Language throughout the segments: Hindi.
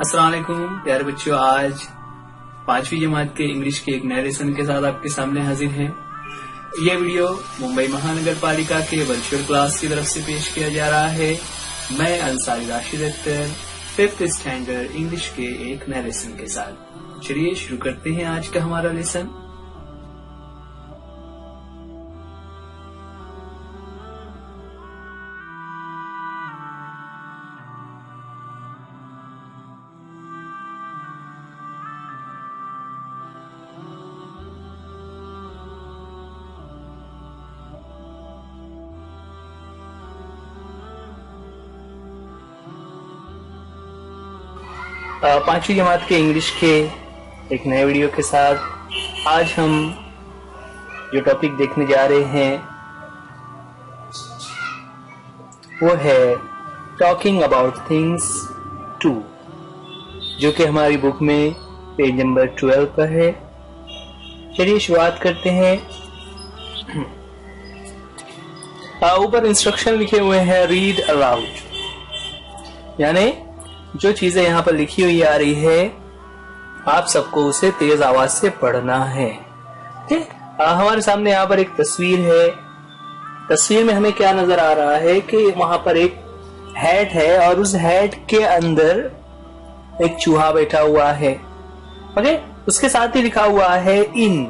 अस्सलाम वालेकुम प्यारे बच्चों। आज 5वीं जमात के इंग्लिश के एक नए लेसन के साथ आपके सामने हाजिर हैं। यह वीडियो मुंबई महानगर पालिका के वर्चुअल क्लास की तरफ से पेश किया जा रहा है। मैं Ansari Rashid Akhtar 5th standard English के एक नए लेसन के साथ। चलिए शुरू करते हैं आज का हमारा लेसन। पांचवी जमात के इंग्लिश के एक नए वीडियो के साथ आज हम जो टॉपिक देखने जा रहे हैं वो है टॉकिंग अबाउट थिंग्स 2, जो कि हमारी बुक में पेज नंबर 12 पर है। चलिए शुरुआत करते हैं। ऊपर इंस्ट्रक्शन लिखे हुए हैं रीड अलाउड, यानी जो चीजें यहाँ पर लिखी हुई आ रही है आप सबको उसे तेज आवाज से पढ़ना है। ठीक, हमारे सामने यहाँ पर एक तस्वीर है। तस्वीर में हमें क्या नजर आ रहा है कि वहां पर एक हैट है और उस हैट के अंदर एक चूहा बैठा हुआ है। ओके, उसके साथ ही लिखा हुआ है इन।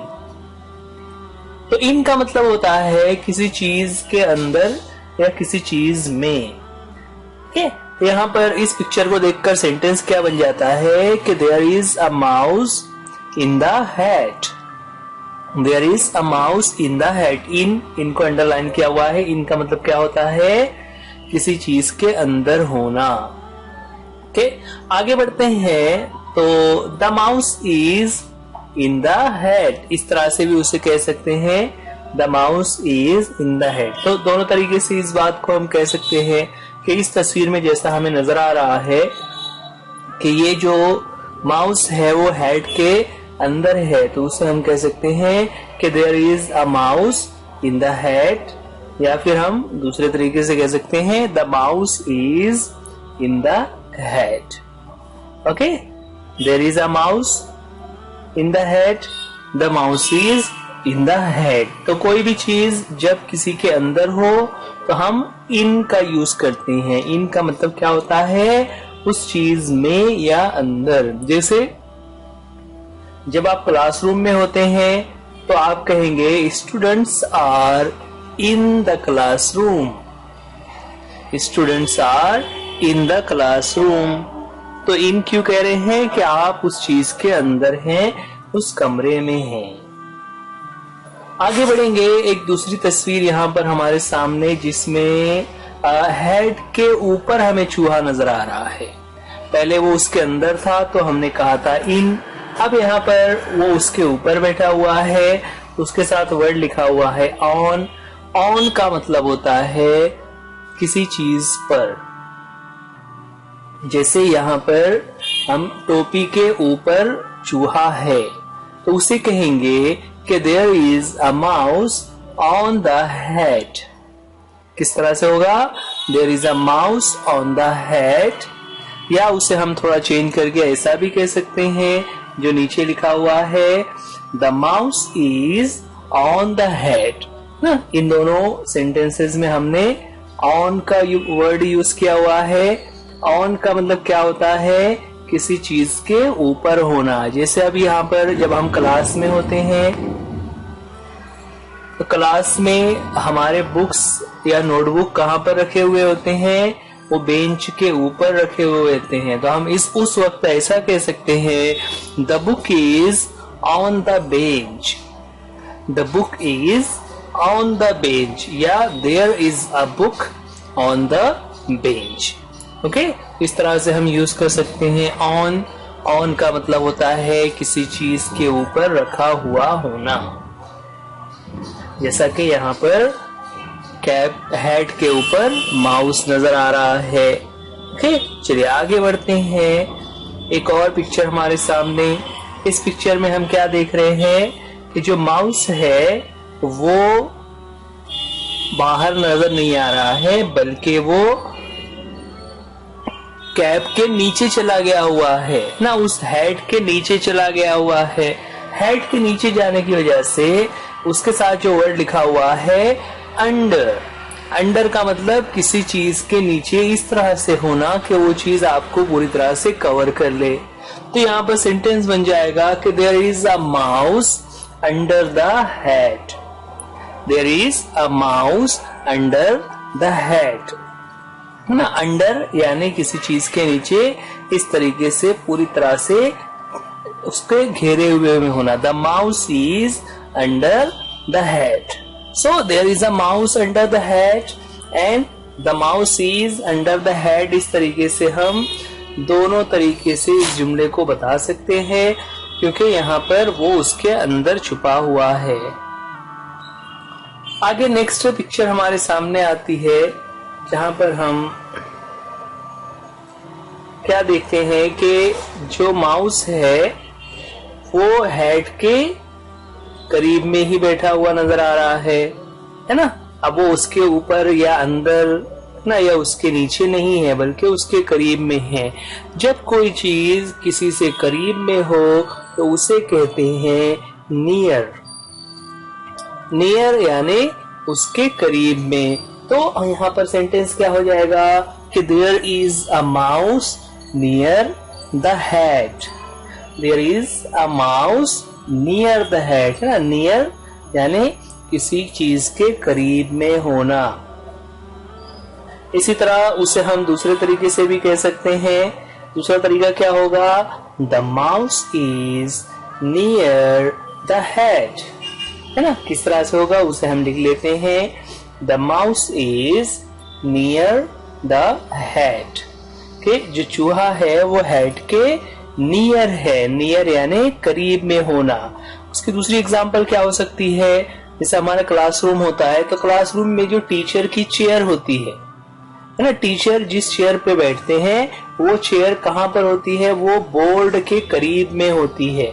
तो इन का मतलब होता है किसी चीज के अंदर या किसी चीज में। ओके, यहाँ पर इस पिक्चर को देखकर सेंटेंस क्या बन जाता है कि there is a mouse in the hat. There is a mouse in the hat. इन को अंडरलाइन किया हुआ है। इन का मतलब क्या होता है किसी चीज के अंदर होना। ओके, आगे बढ़ते हैं। तो the mouse is in the hat, इस तरह से भी उसे कह सकते हैं the mouse is in the hat. तो दोनों तरीके से इस बात को हम कह सकते हैं कि इस तस्वीर में जैसा हमें नजर आ रहा है कि ये जो माउस है वो हेड के अंदर है, तो उसे हम कह सकते हैं कि there is a mouse in the head, या फिर हम दूसरे तरीके से कह सकते हैं the mouse is in the head. Okay, there is a mouse in the head, the mouse is in the head. तो कोई भी चीज जब किसी के अंदर हो तो हम इन का यूज करते हैं। इन का मतलब क्या होता है उस चीज में या अंदर। जैसे जब आप क्लासरूम में होते हैं तो आप कहेंगे students are in the classroom. Students are in the classroom. तो इन क्यों कह रहे हैं कि आप उस चीज के अंदर हैं, उस कमरे में हैं। आगे बढ़ेंगे। एक दूसरी तस्वीर यहाँ पर हमारे सामने जिसमें हेड के ऊपर हमें चूहा नजर आ रहा है। पहले वो उसके अंदर था तो हमने कहा था इन, अब यहाँ पर वो उसके ऊपर बैठा हुआ है, उसके साथ वर्ड लिखा हुआ है ऑन। ऑन का मतलब होता है किसी चीज पर। जैसे यहाँ पर हम टोपी के ऊपर चूहा है तो उसे कहेंगे कि there is a mouse on the hat। किस तरह से होगा? there is a mouse on the hat, या उसे हम थोड़ा चेंज करके ऐसा भी कह सकते हैं जो नीचे लिखा हुआ है the mouse is on the hat ना। इन दोनों सेंटेंसेस में हमने on का वर्ड यूज किया हुआ है। on का मतलब क्या होता है किसी चीज के ऊपर होना। जैसे अब यहाँ पर जब हम क्लास में होते हैं तो क्लास में हमारे बुक्स या नोटबुक कहाँ पर रखे हुए होते हैं? वो बेंच के ऊपर रखे हुए होते हैं। तो हम उस वक्त ऐसा कह सकते हैं the book is on the bench. The book is on the bench, या there is a book on the bench. Okay, इस तरह से हम यूज कर सकते हैं ऑन। ऑन का मतलब होता है किसी चीज के ऊपर रखा हुआ होना। जैसा कि यहाँ पर कैप हेड के ऊपर माउस नजर आ रहा है। ओके, चलिए आगे बढ़ते हैं। एक और पिक्चर हमारे सामने। इस पिक्चर में हम क्या देख रहे हैं कि जो माउस है वो बाहर नजर नहीं आ रहा है, बल्कि वो कैप के नीचे चला गया हुआ है ना, उस हेड के नीचे चला गया हुआ है। हेड के नीचे जाने की वजह से उसके साथ जो वर्ड लिखा हुआ है अंडर। अंडर का मतलब किसी चीज के नीचे इस तरह से होना कि वो चीज आपको पूरी तरह से कवर कर ले। तो यहाँ पर सेंटेंस बन जाएगा कि there is a mouse under the head. There is a mouse under the head ना, अंडर यानी किसी चीज के नीचे इस तरीके से पूरी तरह से उसके घेरे हुए में होना। The mouse is under the head. So there is a mouse under the head and the mouse is under the head. इस तरीके से हम दोनों तरीके से इस जुमले को बता सकते हैं, क्योंकि यहाँ पर वो उसके अंदर छुपा हुआ है। आगे नेक्स्ट पिक्चर हमारे सामने आती है, जहां पर हम क्या देखते हैं कि जो माउस है वो हेड के करीब में ही बैठा हुआ नजर आ रहा है ना। अब वो उसके ऊपर या अंदर ना या उसके नीचे नहीं है, बल्कि उसके करीब में है। जब कोई चीज किसी से करीब में हो तो उसे कहते हैं नियर। नियर यानी उसके करीब में। तो यहाँ पर सेंटेंस क्या हो जाएगा कि there is a mouse near the head. There is a mouse near the head है ना। नियर यानी किसी चीज के करीब में होना। इसी तरह उसे हम दूसरे तरीके से भी कह सकते हैं। दूसरा तरीका क्या होगा, the mouse is near the head है ना। किस तरह से होगा उसे हम लिख लेते हैं, the mouse is near the head. कि जो चूहा है वो हेड के नियर है। नियर यानी करीब में होना। उसकी दूसरी एग्जांपल क्या हो सकती है, जैसे हमारा क्लासरूम होता है तो क्लासरूम में जो टीचर की चेयर होती है ना, टीचर जिस चेयर पे बैठते हैं वो चेयर कहाँ पर होती है, वो बोर्ड के करीब में होती है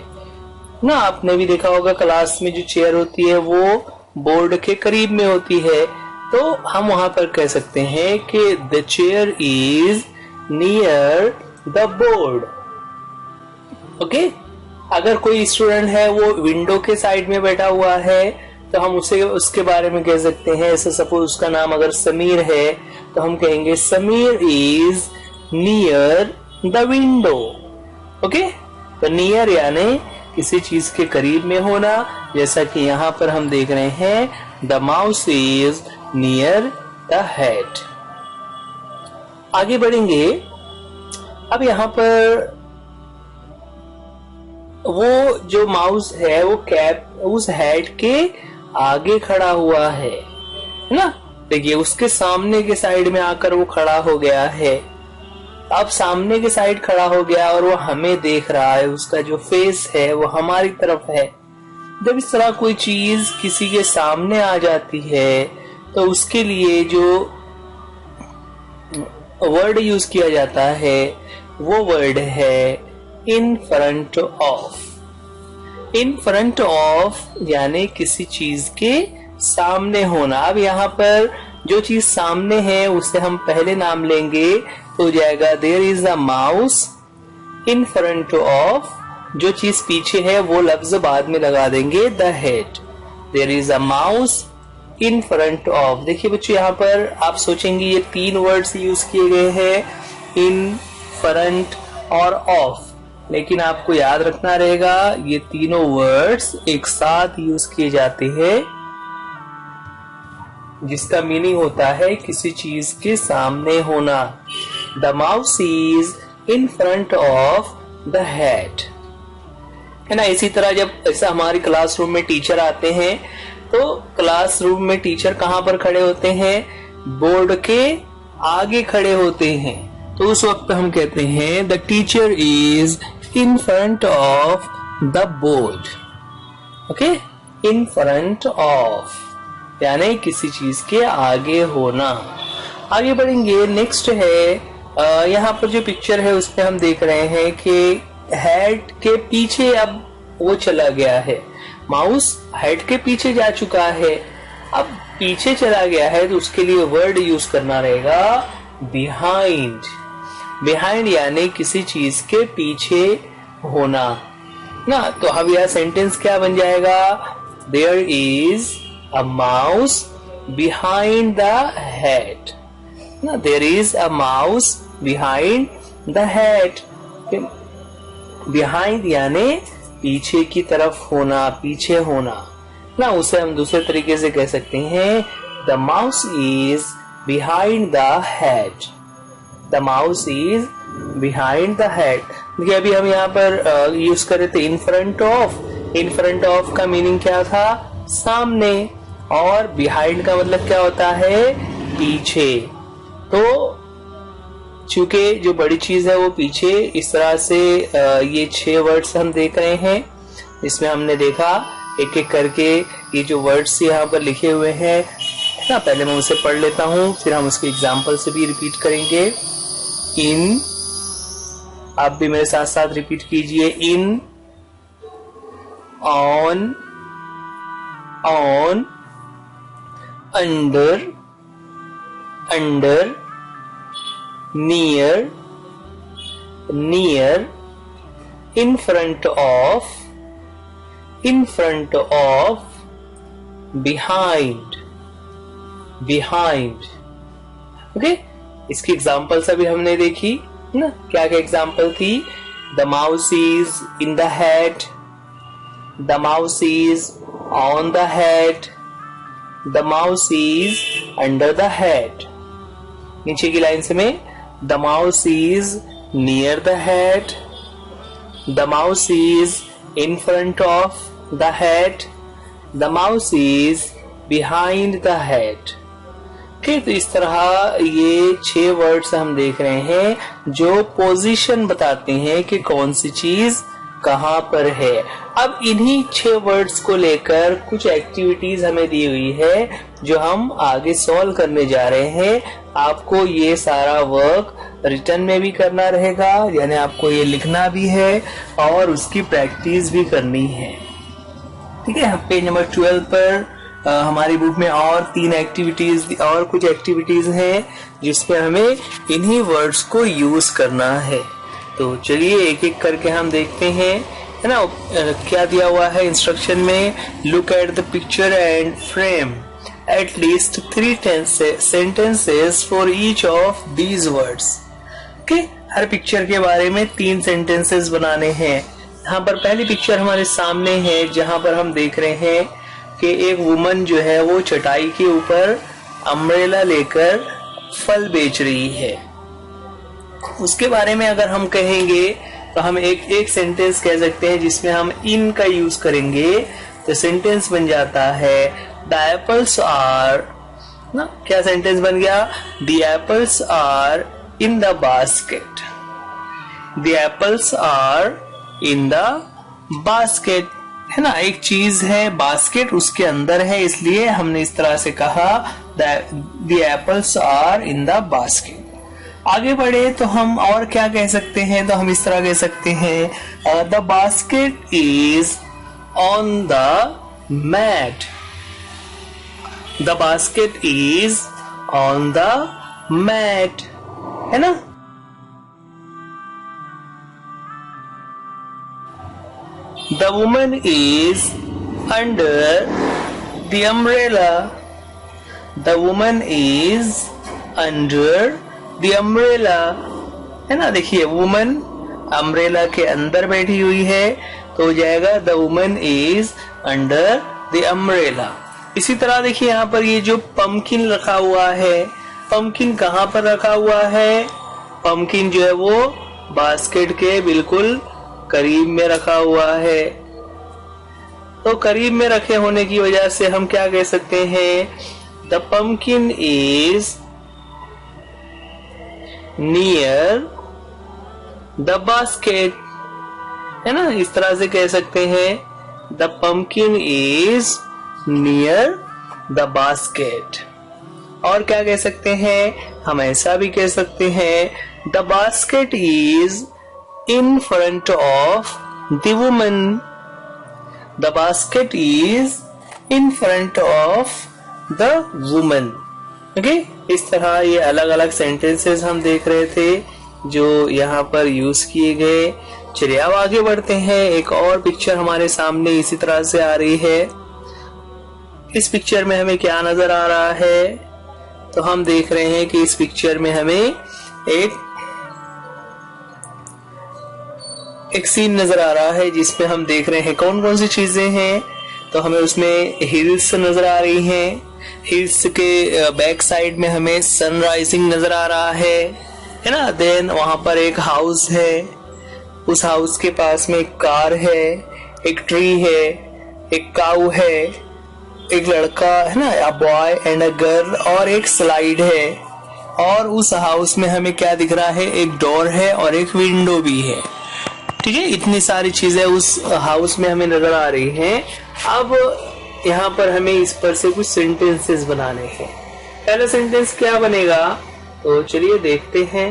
ना। आपने भी देखा होगा क्लास में जो चेयर होती है वो बोर्ड के करीब में होती है। तो हम वहां पर कह सकते हैं कि the chair is near the board. Okay. अगर कोई स्टूडेंट है वो विंडो के साइड में बैठा हुआ है तो हम उसे उसके बारे में कह सकते हैं, ऐसे सपोज उसका नाम अगर समीर है तो हम कहेंगे Sameer is near the window. Okay. तो नियर यानी किसी चीज के करीब में होना, जैसा कि यहाँ पर हम देख रहे हैं the mouse is near the head. आगे बढ़ेंगे। अब यहाँ पर वो जो माउस है वो कैप उस हेड के आगे खड़ा हुआ है ना। देखिए उसके सामने के साइड में आकर वो खड़ा हो गया है। अब सामने के साइड खड़ा हो गया और वो हमें देख रहा है, उसका जो फेस है वो हमारी तरफ है। जब इस तरह कोई चीज किसी के सामने आ जाती है तो उसके लिए जो वर्ड यूज किया जाता है वो वर्ड है इन front of. In front of यानी किसी चीज के सामने होना। अब यहाँ पर जो चीज सामने है उसे हम पहले नाम लेंगे तो हो जाएगा there is a mouse in front of. जो चीज पीछे है वो लफ्ज बाद में लगा देंगे the head. There is a mouse in front of. देखिए बच्चों यहाँ पर आप सोचेंगे ये तीन वर्ड्स यूज किए गए हैं, इन, फ्रंट और ऑफ, लेकिन आपको याद रखना रहेगा ये तीनों वर्ड्स एक साथ यूज किए जाते हैं, जिसका मीनिंग होता है किसी चीज के सामने होना। The mouse is in front of the head है ना। इसी तरह जब ऐसा हमारी क्लासरूम में टीचर आते हैं तो क्लासरूम में टीचर कहाँ पर खड़े होते हैं, बोर्ड के आगे खड़े होते हैं। तो उस वक्त हम कहते हैं the teacher is in front of the board. Okay. In front of यानी किसी चीज के आगे होना। आगे बढ़ेंगे। नेक्स्ट है यहाँ पर जो पिक्चर है उसमें हम देख रहे हैं कि हेड के पीछे अब वो चला गया है। माउस हेड के पीछे जा चुका है, अब पीछे चला गया है तो उसके लिए वर्ड यूज करना रहेगा बिहाइंड। बिहाइंड यानी किसी चीज के पीछे होना ना। तो अब यह सेंटेंस क्या बन जाएगा, there is a mouse behind the hat ना, there is a mouse behind the hat. Behind यानी पीछे की तरफ होना, पीछे होना ना। उसे हम दूसरे तरीके से कह सकते हैं, the mouse is behind the hat, the mouse is behind the hat. देखिए अभी हम यहाँ पर यूज करे थे इन front of. In front of का मीनिंग क्या था, सामने, और बिहाइंड का मतलब क्या होता है, पीछे। तो चूंकि जो बड़ी चीज है वो पीछे, इस तरह से ये 6 वर्ड्स हम देख रहे हैं। इसमें हमने देखा एक एक करके ये जो वर्ड्स यहाँ पर लिखे हुए हैं ना, पहले मैं उसे पढ़ लेता हूँ, फिर हम उसके एग्जाम्पल से भी रिपीट करेंगे। इन, आप भी मेरे साथ साथ रिपीट कीजिए, in, on, on, under, under, near, near, in front of, in front of, behind, behind। Okay, इसकी एग्जाम्पल्स अभी हमने देखी ना, क्या क्या एग्जाम्पल थी, the mouse is in the head, the mouse is on the head, the mouse is under the head. नीचे की लाइन से में, the mouse is near the head, the mouse is in front of the head, the mouse is behind the head। ठीक, तो इस तरह ये 6 वर्ड्स हम देख रहे हैं जो पोजीशन बताते हैं कि कौन सी चीज कहां पर है। अब इन्हीं 6 वर्ड्स को लेकर कुछ एक्टिविटीज हमें दी हुई है जो हम आगे सॉल्व करने जा रहे हैं। आपको ये सारा वर्क रिटर्न में भी करना रहेगा, यानी आपको ये लिखना भी है और उसकी प्रैक्टिस भी करनी है। ठीक है, पेज नंबर 12 पर हमारी बुक में और 3 एक्टिविटीज और कुछ एक्टिविटीज हैं जिसमें हमें इन्हीं वर्ड्स को यूज करना है। तो चलिए एक एक करके हम देखते हैं, है ना। क्या दिया हुआ है इंस्ट्रक्शन में, look at the picture and frame at least 3 sentences for each of these words। okay? Her picture के बारे में 3 सेंटेंसेस बनाने हैं। यहाँ पर पहली पिक्चर हमारे सामने है जहां पर हम देख रहे हैं कि एक वुमन जो है वो चटाई के ऊपर अम्ब्रेला लेकर फल बेच रही है। उसके बारे में अगर हम कहेंगे तो हम एक सेंटेंस कह सकते हैं जिसमें हम इन का यूज करेंगे। तो सेंटेंस बन जाता है, The apples are, ना क्या सेंटेंस बन गया, The apples are in the basket, The apples are in the basket, है ना। एक चीज है बास्केट, उसके अंदर है, इसलिए हमने इस तरह से कहा The apples are in the basket। आगे बढ़े तो हम और क्या कह सकते हैं, तो हम इस तरह कह सकते हैं, The basket is on the mat, The basket is on the mat, है ना। The woman is under the umbrella, The woman is under the umbrella, है ना। देखिए वुमन अम्ब्रेला के अंदर बैठी हुई है तो हो जाएगा The woman is under the umbrella। इसी तरह देखिए यहाँ पर ये जो पम्पकिन रखा हुआ है, पम्पकिन कहाँ पर रखा हुआ है, पम्पकिन जो है वो बास्केट के बिल्कुल करीब में रखा हुआ है। तो करीब में रखे होने की वजह से हम क्या कह सकते हैं, the pumpkin is near the basket, है ना। इस तरह से कह सकते हैं, the pumpkin is near the basket. और क्या कह सकते हैं, हम ऐसा भी कह सकते हैं, the basket is in front of the woman, the basket is in front of the woman. Okay, इस तरह ये अलग अलग सेंटेंसेस हम देख रहे थे। जो यहाँ पर यूज किए गए। चलिए अब आगे बढ़ते हैं। एक और पिक्चर हमारे सामने इसी तरह से आ रही है। इस पिक्चर में हमें क्या नजर आ रहा है? तो हम देख रहे हैं कि इस पिक्चर में हमें एक सीन नजर आ रहा है जिसमें हम देख रहे हैं कौन कौन सी चीजें हैं। तो हमें उसमें हिल्स नजर आ रही हैं। हिल्स के बैक साइड में हमें सनराइजिंग नजर आ रहा है ना। देन वहां पर एक हाउस है, उस हाउस के पास में एक कार है, एक ट्री है, एक काऊ है, एक लड़का है ना, a boy and a girl, और एक स्लाइड है। और उस हाउस में हमें क्या दिख रहा है? एक डोर है और एक विंडो भी है। ठीक है, इतनी सारी चीजें उस हाउस में हमें नजर आ रही हैं। अब यहाँ पर हमें इस पर से कुछ सेंटेंसेस बनाने हैं। पहला सेंटेंस क्या बनेगा? तो चलिए देखते हैं।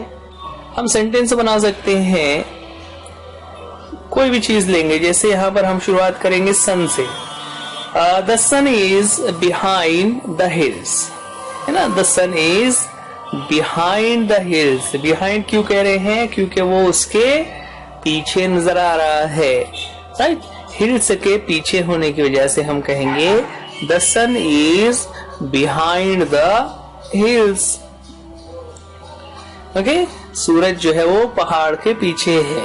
हम सेंटेंस बना सकते हैं, कोई भी चीज लेंगे। जैसे यहाँ पर हम शुरुआत करेंगे सन से। The sun is behind the hills, है ना। The sun is behind the hills. Behind क्यों कह रहे हैं? क्योंकि वो उसके पीछे नजर आ रहा है, राइट। हिल्स के पीछे होने की वजह से हम कहेंगे the sun is behind the hills. Okay, सूरज जो है वो पहाड़ के पीछे है।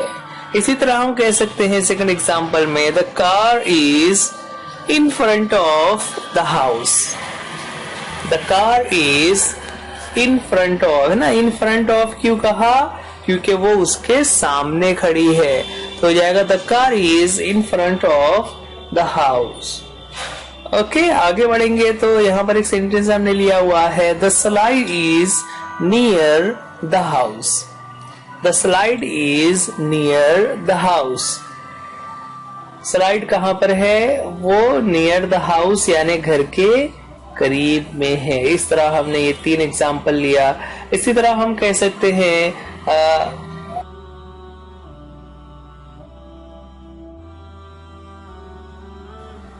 इसी तरह हम कह सकते हैं सेकंड एग्जांपल में, the car is in front of the house. The car is in front of, है ना। इन फ्रंट ऑफ क्यों कहा? क्योंकि वो उसके सामने खड़ी है। तो हो जाएगा the car is in front of the house. Okay, आगे बढ़ेंगे तो यहाँ पर एक सेंटेंस हमने लिया हुआ है, the slide is near the house. The slide is near the house. Slide कहाँ पर है? वो नियर द हाउस यानी घर के करीब में है। इस तरह हमने ये 3 एग्जाम्पल लिया। इसी तरह हम कह सकते हैं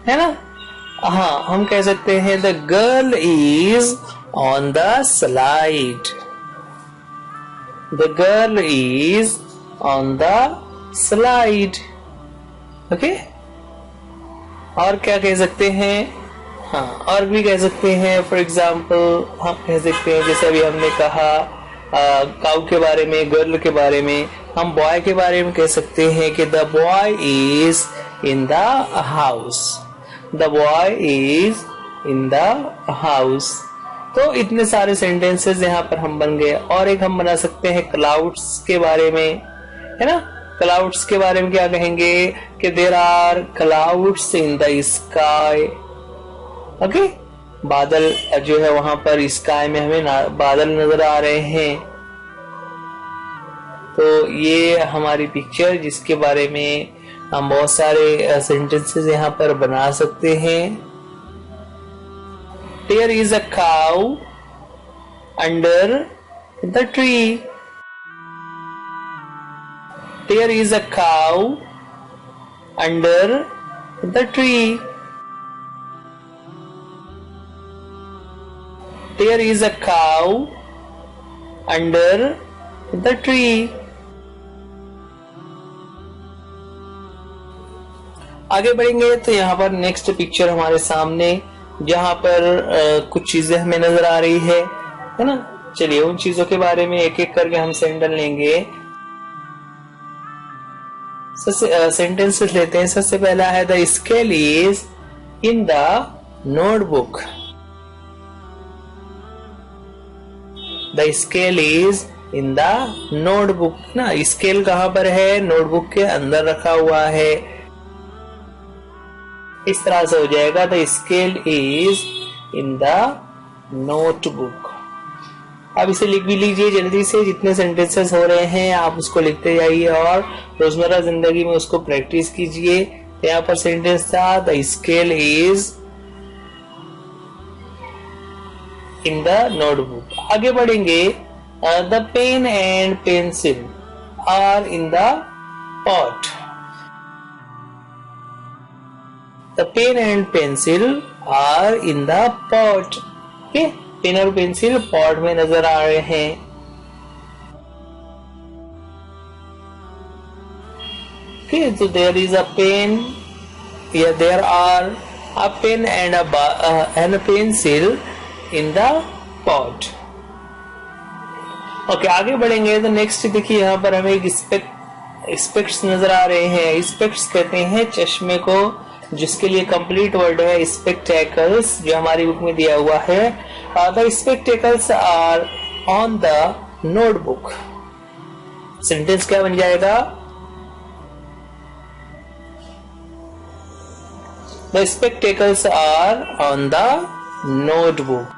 है ना। हाँ, हम कह सकते हैं the girl is on the slide. The girl is on the slide. Okay, और क्या कह सकते हैं? हाँ, और भी कह सकते हैं। फॉर एग्जाम्पल हम कह सकते हैं, जैसे अभी हमने कहा काऊ के बारे में, गर्ल के बारे में, हम बॉय के बारे में कह सकते हैं कि the boy is in the house. The boy is in the house. तो इतने सारे सेंटेंसेस यहाँ पर हम बन गए। और एक हम बना सकते हैं क्लाउड्स के बारे में, है ना। क्लाउड्स के बारे में क्या कहेंगे कि there are clouds in the sky. Okay, बादल जो है वहां पर स्काई में हमें बादल नजर आ रहे हैं। तो ये हमारी पिक्चर जिसके बारे में हम बहुत सारे सेंटेंसेस यहाँ पर बना सकते हैं। There is a cow under the tree. There is a cow under the tree. There is a cow under the tree. आगे बढ़ेंगे तो यहाँ पर नेक्स्ट पिक्चर हमारे सामने, जहाँ पर कुछ चीजें हमें नजर आ रही है ना। चलिए उन चीजों के बारे में एक एक करके हम सेंटेंस लेंगे। सेंटेंसेस लेते हैं। सबसे पहला है the scale is in the notebook. The scale is in the notebook ना। स्केल कहाँ पर है? नोटबुक के अंदर रखा हुआ है। इस तरह से हो जाएगा the scale is in the notebook. अब इसे लिख भी लीजिए जल्दी से। जितने सेंटेंसेस हो रहे हैं आप उसको लिखते जाइए और रोजमर्रा जिंदगी में उसको प्रैक्टिस कीजिए। यहाँ पर सेंटेंस था the scale is in the notebook. आगे बढ़ेंगे, the pen and pencil are in the pot. The pen and pencil are in the pot. Okay? Pen और पेंसिल पॉट में नजर आ रहे हैं। Okay, so there is a pen. Yeah, there are a pen and a pencil in the pot. Okay, आगे बढ़ेंगे तो नेक्स्ट देखिए यहाँ पर हमें एक स्पेक्ट्स नजर आ रहे हैं। स्पेक्ट्स कहते हैं चश्मे को, जिसके लिए कंप्लीट वर्ड है स्पेक्टेकल्स, जो हमारी बुक में दिया हुआ है। The spectacles are on the notebook. Sentence क्या बन जाएगा? The spectacles are on the notebook.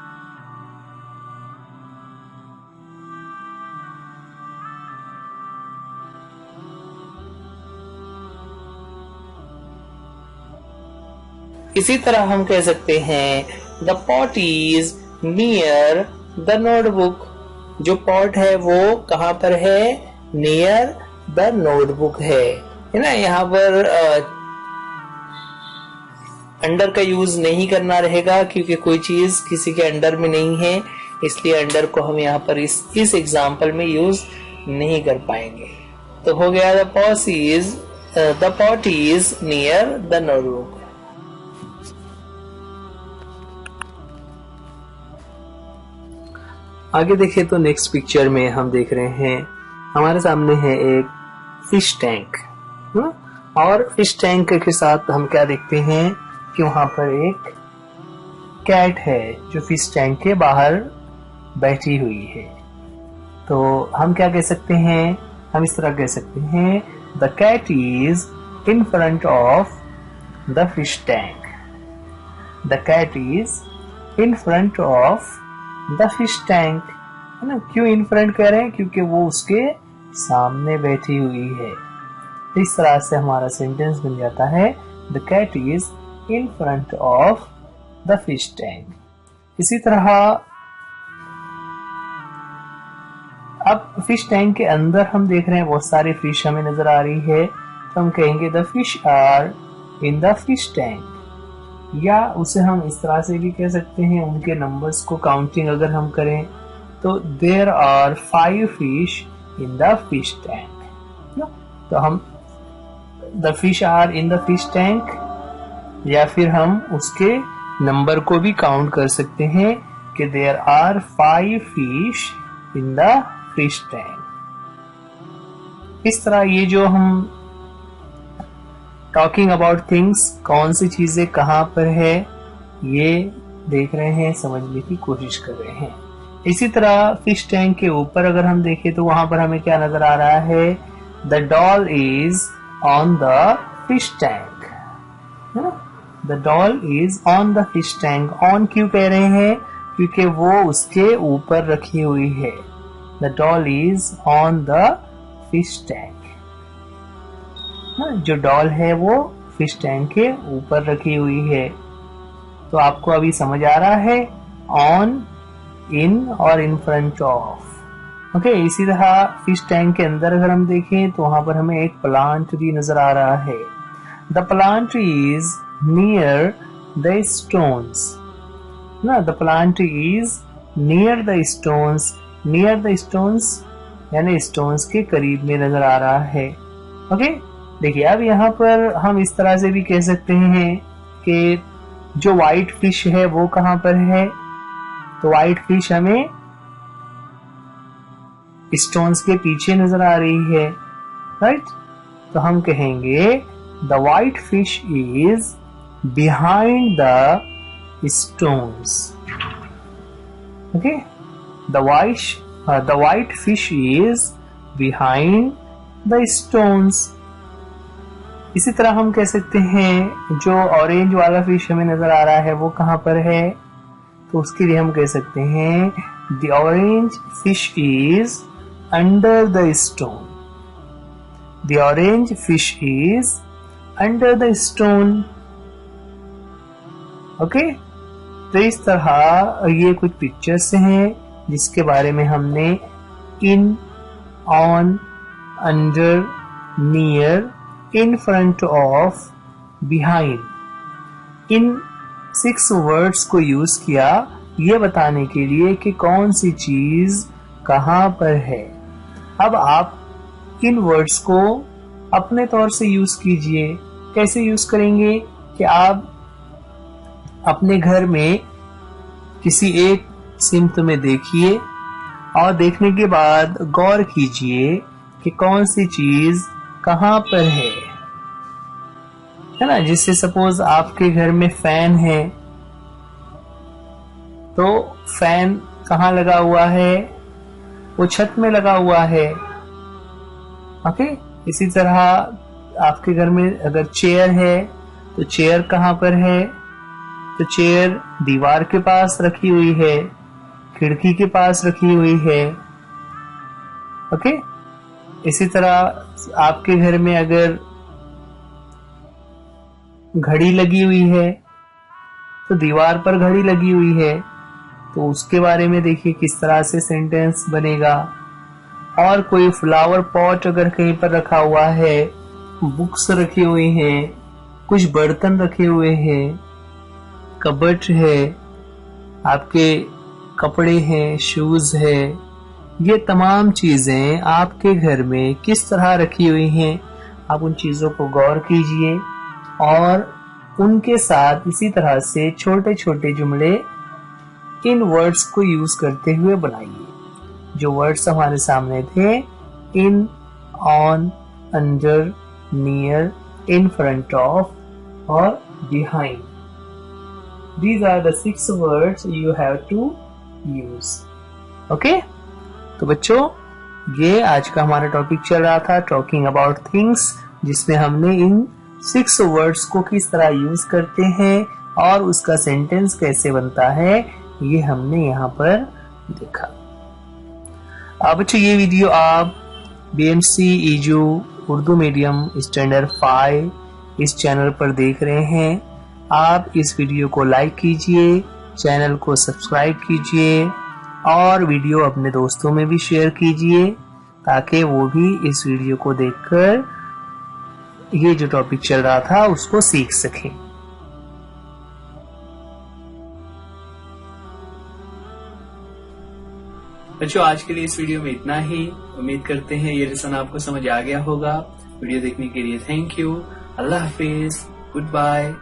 इसी तरह हम कह सकते हैं The pot is near the notebook. जो पॉट है वो कहाँ पर है? Near the notebook है ना। यहाँ पर अंडर का यूज नहीं करना रहेगा, क्योंकि कोई चीज किसी के अंडर में नहीं है, इसलिए अंडर को हम यहाँ पर इस एग्जाम्पल में यूज नहीं कर पाएंगे। तो हो गया the pot is near the notebook. आगे देखें तो नेक्स्ट पिक्चर में हम देख रहे हैं हमारे सामने है एक फिश टैंक, और फिश टैंक के साथ हम क्या देखते हैं कि वहां पर एक कैट है जो फिश टैंक के बाहर बैठी हुई है। तो हम क्या कह सकते हैं? हम इस तरह कह सकते हैं the cat is in front of the fish tank. The cat is in front of the fish tank, है ना। क्यों इन फ्रंट कह रहे हैं? क्योंकि वो उसके सामने बैठी हुई है। इस तरह से हमारा सेंटेंस बन जाता है the cat is in front of the fish tank. इसी तरह अब फिश टैंक के अंदर हम देख रहे हैं बहुत सारे फिश हमें नजर आ रही है, तो हम कहेंगे the fish are in the fish tank. या उसे हम इस तरह से भी कह सकते हैं, उनके नंबर्स को काउंटिंग अगर हम करें तो there are 5 fish in the fish tank. तो हम the fish are in the fish tank, या फिर हम उसके नंबर को भी काउंट कर सकते हैं कि there are 5 fish in the fish tank. इस तरह ये जो हम टॉकिंग अबाउट थिंग्स, कौन सी चीजें कहां पर है, ये देख रहे हैं, समझने की कोशिश कर रहे हैं। इसी तरह फिश टैंक के ऊपर अगर हम देखें तो वहां पर हमें क्या नजर आ रहा है? The doll is on the fish tank, है ना। The doll is on the fish tank. On क्यों कह रहे हैं? क्योंकि वो उसके ऊपर रखी हुई है। The doll is on the fish tank. जो डॉल है वो फिश टैंक के ऊपर रखी हुई है। तो आपको अभी समझ आ रहा है ऑन, इन और इन फ्रंट ऑफ। ओके, इसी तरह फिश टैंक के अंदर अगर हम देखें तो वहां पर हमें एक प्लांट भी नजर आ रहा है। The plant is near the stones. ना, the plant is near the stones. Near the stones यानी stones के करीब में नजर आ रहा है। ओके, देखिए अब यहाँ पर हम इस तरह से भी कह सकते हैं कि जो व्हाइट फिश है वो कहाँ पर है? तो व्हाइट फिश हमें स्टोन्स के पीछे नजर आ रही है, राइट। तो हम कहेंगे the white fish is behind the stones. Okay, the white fish is behind the stones. इसी तरह हम कह सकते हैं जो ऑरेंज वाला फिश हमें नजर आ रहा है वो कहाँ पर है? तो उसके लिए हम कह सकते हैं the orange fish is under the stone. The orange fish is under the stone. Okay, तो इस तरह ये कुछ पिक्चर्स हैं जिसके बारे में हमने in, on, under, near, in front of, behind, इन 6 वर्ड्स को यूज किया ये बताने के लिए कि कौन सी चीज कहां पर है। अब आप इन वर्ड्स को अपने तौर से यूज कीजिए। कैसे यूज करेंगे कि आप अपने घर में किसी एक सिम्त में देखिए और देखने के बाद गौर कीजिए कि कौन सी चीज कहां पर है ना। जिससे सपोज आपके घर में फैन है तो फैन कहाँ लगा हुआ है, वो छत में लगा हुआ है। ओके, इसी तरह आपके घर में अगर चेयर है तो चेयर कहाँ पर है, तो चेयर दीवार के पास रखी हुई है, खिड़की के पास रखी हुई है। ओके, इसी तरह आपके घर में अगर घड़ी लगी हुई है तो दीवार पर घड़ी लगी हुई है, तो उसके बारे में देखिए किस तरह से सेंटेंस बनेगा। और कोई फ्लावर पॉट अगर कहीं पर रखा हुआ है, बुक्स रखी हुई हैं, कुछ बर्तन रखे हुए हैं, कबर्ड है, आपके कपड़े हैं, शूज है, ये तमाम चीजें आपके घर में किस तरह रखी हुई हैं, आप उन चीजों को गौर कीजिए और उनके साथ इसी तरह से छोटे छोटे जुमले इन वर्ड्स को यूज करते हुए बनाइए। जो वर्ड्स हमारे सामने थे, in, on, under, near, in front of और behind, these are the 6 words you have to use. Okay, तो बच्चों ये आज का हमारा टॉपिक चल रहा था टॉकिंग अबाउट थिंग्स, जिसमें हमने इन 6 वर्ड्स को किस तरह यूज करते हैं और उसका सेंटेंस कैसे बनता है, ये हमने यहाँ पर देखा। अब बच्चों ये वीडियो आप BMC EJU Urdu medium standard 5 इस चैनल पर देख रहे हैं। आप इस वीडियो को लाइक कीजिए, चैनल को सब्सक्राइब कीजिए और वीडियो अपने दोस्तों में भी शेयर कीजिए ताकि वो भी इस वीडियो को देखकर ये जो टॉपिक चल रहा था उसको सीख सकें। बच्चों आज के लिए इस वीडियो में इतना ही। उम्मीद करते हैं ये लेसन आपको समझ आ गया होगा। वीडियो देखने के लिए थैंक यू। अल्लाह हाफिज, गुड बाय।